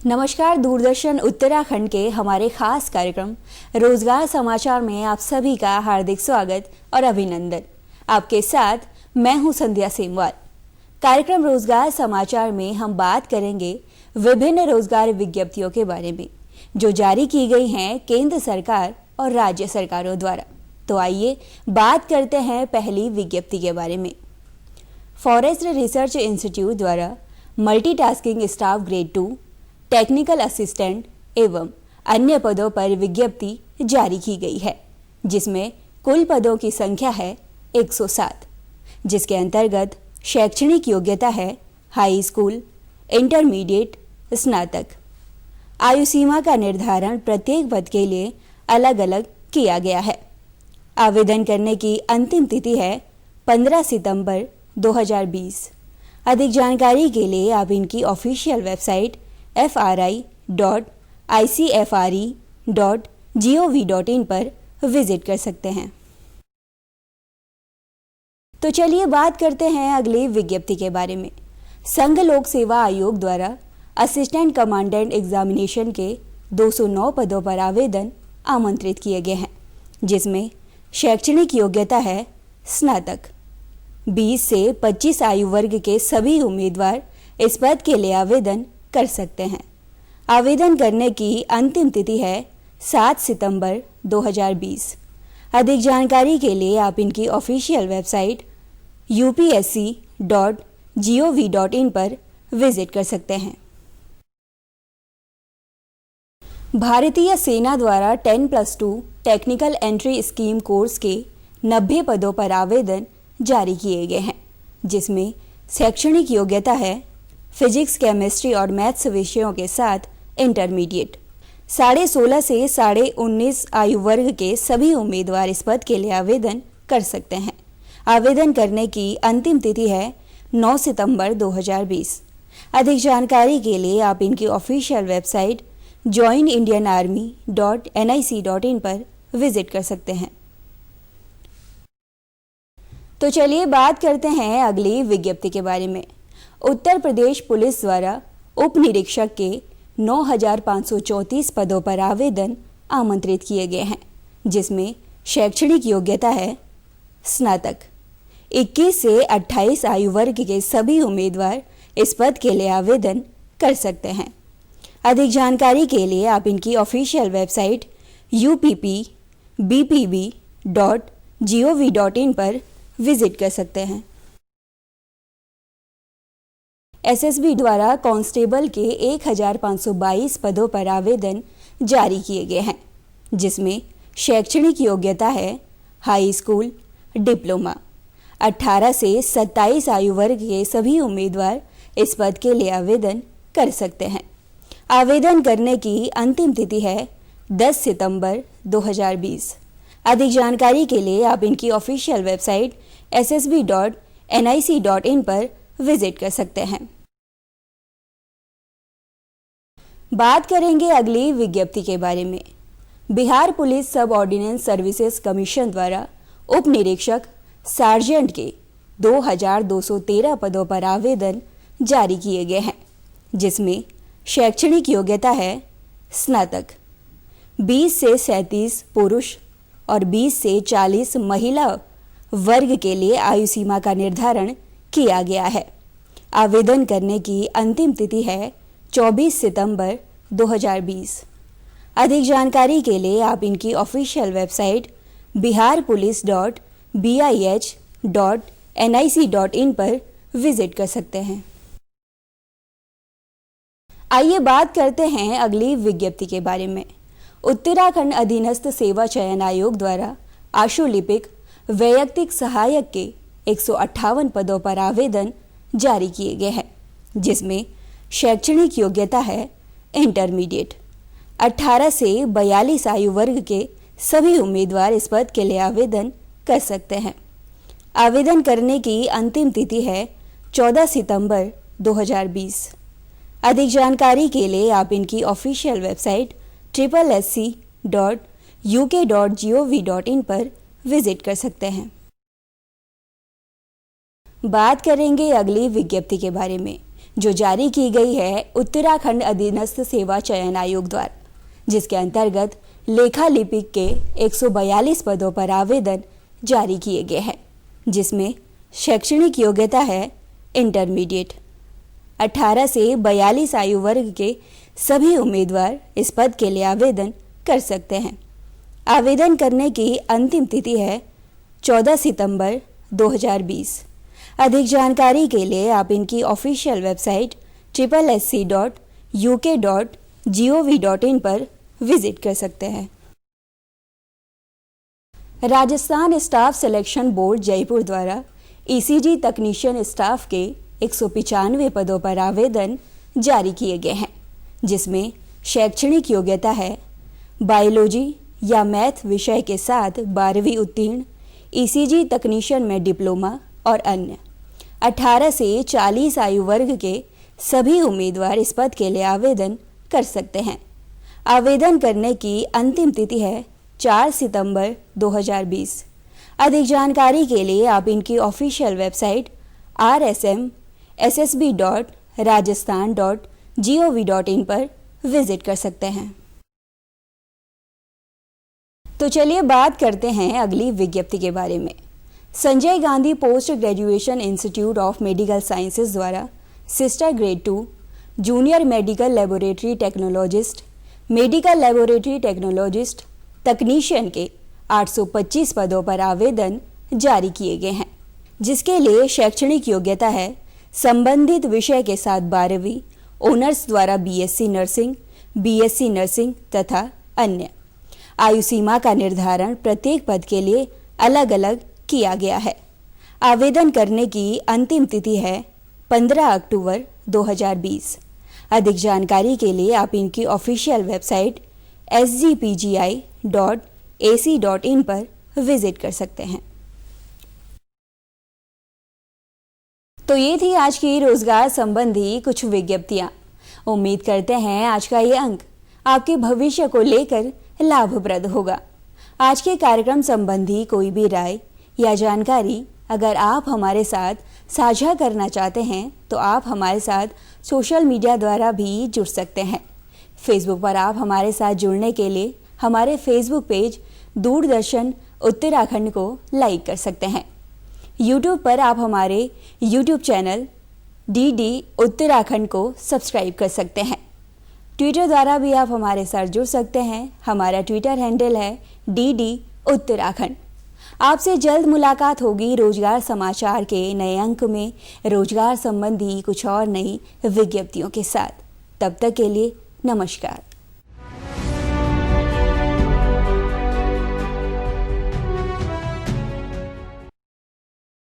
नमस्कार। दूरदर्शन उत्तराखंड के हमारे खास कार्यक्रम रोजगार समाचार में आप सभी का हार्दिक स्वागत और अभिनंदन। आपके साथ मैं हूं संध्या सेमवाल। कार्यक्रम रोजगार समाचार में हम बात करेंगे विभिन्न रोजगार विज्ञप्तियों के बारे में जो जारी की गई हैं केंद्र सरकार और राज्य सरकारों द्वारा। तो आइए बात करते हैं पहली विज्ञप्ति के बारे में। फॉरेस्ट रिसर्च इंस्टीट्यूट द्वारा multitasking staff grade 2, technical assistant एवं अन्य पदों पर विज्ञप्ति जारी की गई है, जिसमें कुल पदों की संख्या है 107, जिसके अंतर्गत शैक्षणिक योग्यता है हाई स्कूल, इंटरमीडिएट, स्नातक। आयु सीमा का निर्धारण प्रत्येक पद के लिए अलग अलग किया गया है। आवेदन करने की अंतिम तिथि है 15 सितंबर 2020। अधिक जानकारी के लिए आप इनकी ऑफिशियल वेबसाइट fri.icfre.gov.in पर विजिट कर सकते हैं। तो चलिए बात करते हैं अगली विज्ञप्ति के बारे में। संघ लोक सेवा आयोग द्वारा असिस्टेंट कमांडेंट एग्जामिनेशन के 209 पदों पर आवेदन आमंत्रित किए गए हैं, जिसमें शैक्षणिक योग्यता है स्नातक। 20 से 25 आयु वर्ग के सभी उम्मीदवार इस पद के लिए आवेदन कर सकते हैं। आवेदन करने की अंतिम तिथि है 7 सितंबर 2020। अधिक जानकारी के लिए आप इनकी ऑफिशियल वेबसाइट upsc.gov.in पर विजिट कर सकते हैं। भारतीय सेना द्वारा 10+2 टेक्निकल एंट्री स्कीम कोर्स के 90 पदों पर आवेदन जारी किए गए हैं, जिसमें शैक्षणिक योग्यता है फिजिक्स, केमिस्ट्री और मैथ्स विषयों के साथ इंटरमीडिएट। 16.5 से 19.5 आयु वर्ग के सभी उम्मीदवार इस पद के लिए आवेदन कर सकते हैं। आवेदन करने की अंतिम तिथि है 9 सितंबर 2020। अधिक जानकारी के लिए आप इनकी ऑफिशियल वेबसाइट joinindianarmy.nic.in पर विजिट कर सकते हैं। तो चलिए बात करते हैं अगली विज्ञप्ति के बारे में। उत्तर प्रदेश पुलिस द्वारा उप निरीक्षक के 9,534 पदों पर आवेदन आमंत्रित किए गए हैं, जिसमें शैक्षणिक योग्यता है स्नातक। 21 से 28 आयु वर्ग के सभी उम्मीदवार इस पद के लिए आवेदन कर सकते हैं। अधिक जानकारी के लिए आप इनकी ऑफिशियल वेबसाइट uppbpb.gov.in पर विजिट कर सकते हैं। एसएसबी द्वारा कांस्टेबल के 1,522 पदों पर आवेदन जारी किए गए हैं, जिसमें शैक्षणिक योग्यता है हाई स्कूल, डिप्लोमा। 18 से 27 आयु वर्ग के सभी उम्मीदवार इस पद के लिए आवेदन कर सकते हैं। आवेदन करने की अंतिम तिथि है 10 सितंबर 2020। अधिक जानकारी के लिए आप इनकी ऑफिशियल वेबसाइट ssb.nic.in पर विजिट कर सकते हैं। बात करेंगे अगली विज्ञप्ति के बारे में। बिहार पुलिस सब ऑर्डिनेंस सर्विसेज कमीशन द्वारा उप निरीक्षक सार्जेंट के 2,213 पदों पर आवेदन जारी किए गए हैं, जिसमें शैक्षणिक योग्यता है स्नातक। 20 से 37 पुरुष और 20 से 40 महिला वर्ग के लिए आयु सीमा का निर्धारण किया गया है। आवेदन करने की अंतिम तिथि है 24 सितंबर 2020। अधिक जानकारी के लिए आप इनकी ऑफिशियल वेबसाइट biharpolice.bih.nic.in पर विजिट कर सकते हैं। आइए बात करते हैं अगली विज्ञप्ति के बारे में। उत्तराखंड अधीनस्थ सेवा चयन आयोग द्वारा आशुलिपिक वैयक्तिक सहायक के 158 पदों पर आवेदन जारी किए गए हैं, जिसमें शैक्षणिक योग्यता है इंटरमीडिएट। 18 से 42 आयु वर्ग के सभी उम्मीदवार इस पद के लिए आवेदन कर सकते हैं। आवेदन करने की अंतिम तिथि है 14 सितंबर 2020। अधिक जानकारी के लिए आप इनकी ऑफिशियल वेबसाइट www.uk.gov.in पर विजिट कर सकते हैं। बात करेंगे अगली विज्ञप्ति के बारे में। जो जारी की गई है उत्तराखंड अधीनस्थ सेवा चयन आयोग द्वारा, जिसके अंतर्गत लेखा लिपिक के 142 पदों पर आवेदन जारी किए गए हैं, जिसमें शैक्षणिक योग्यता है इंटरमीडिएट। 18 से 42 आयु वर्ग के सभी उम्मीदवार इस पद के लिए आवेदन कर सकते हैं। आवेदन करने की अंतिम तिथि है 14 सितंबर 2020। अधिक जानकारी के लिए आप इनकी ऑफिशियल वेबसाइट sssc.uk.gov.in पर विजिट कर सकते हैं। Rajasthan staff selection board Jaipur द्वारा ईसीजी तकनीशियन स्टाफ के 195 पदों पर आवेदन जारी किए गए हैं, जिसमें शैक्षणिक योग्यता है बायोलॉजी या मैथ विषय के साथ 12वीं उत्तीर्ण, ईसीजी तकनीशियन में डिप्लोमा और अन्य। 18 से 40 आयु वर्ग के सभी उम्मीदवार इस पद के लिए आवेदन कर सकते हैं। आवेदन करने की अंतिम तिथि है 4 सितंबर 2020। अधिक जानकारी के लिए आप इनकी ऑफिशियल वेबसाइट rsm.ssb.rajasthan.gov.in पर विजिट कर सकते हैं। तो चलिए बात करते हैं अगली विज्ञप्ति के बारे में। Sanjay Gandhi post graduation institute of medical sciences द्वारा sister grade 2 junior medical laboratory technologist, medical laboratory technologist, तकनीशियन के 825 पदों पर आवेदन जारी किए गए हैं, जिसके लिए शैक्षणिक योग्यता है संबंधित विषय के साथ 12वीं, ऑनर्स द्वारा बीएससी नर्सिंग तथा अन्य। आयु सीमा का निर्धारण प्रत्येक पद के लिए अलग अलग किया गया है। आवेदन करने की अंतिम तिथि है 15 अक्टूबर 2020। अधिक जानकारी के लिए आप इनकी ऑफिशियल वेबसाइट sgpgi.ac.in पर विजिट कर सकते हैं। तो ये थी आज की रोजगार संबंधी कुछ विज्ञप्तियां। उम्मीद करते हैं आज का ये अंक आपके भविष्य को लेकर लाभप्रद होगा। आज के कार्यक्रम संबंधी कोई भी राय या जानकारी अगर आप हमारे साथ साझा करना चाहते हैं तो आप हमारे साथ सोशल मीडिया द्वारा भी जुड़ सकते हैं। फेसबुक पर आप हमारे साथ जुड़ने के लिए हमारे फेसबुक पेज दूरदर्शन उत्तराखंड को लाइक कर सकते हैं। यूट्यूब पर आप हमारे यूट्यूब चैनल DD उत्तराखंड को सब्सक्राइब कर सकते हैं। ट्विटर द्वारा भी आप हमारे साथ जुड़ सकते हैं। हमारा ट्विटर हैंडल है DD उत्तराखंड। आपसे जल्द मुलाकात होगी रोजगार समाचार के नए अंक में रोजगार संबंधी कुछ और नई विज्ञप्तियों के साथ। तब तक के लिए नमस्कार।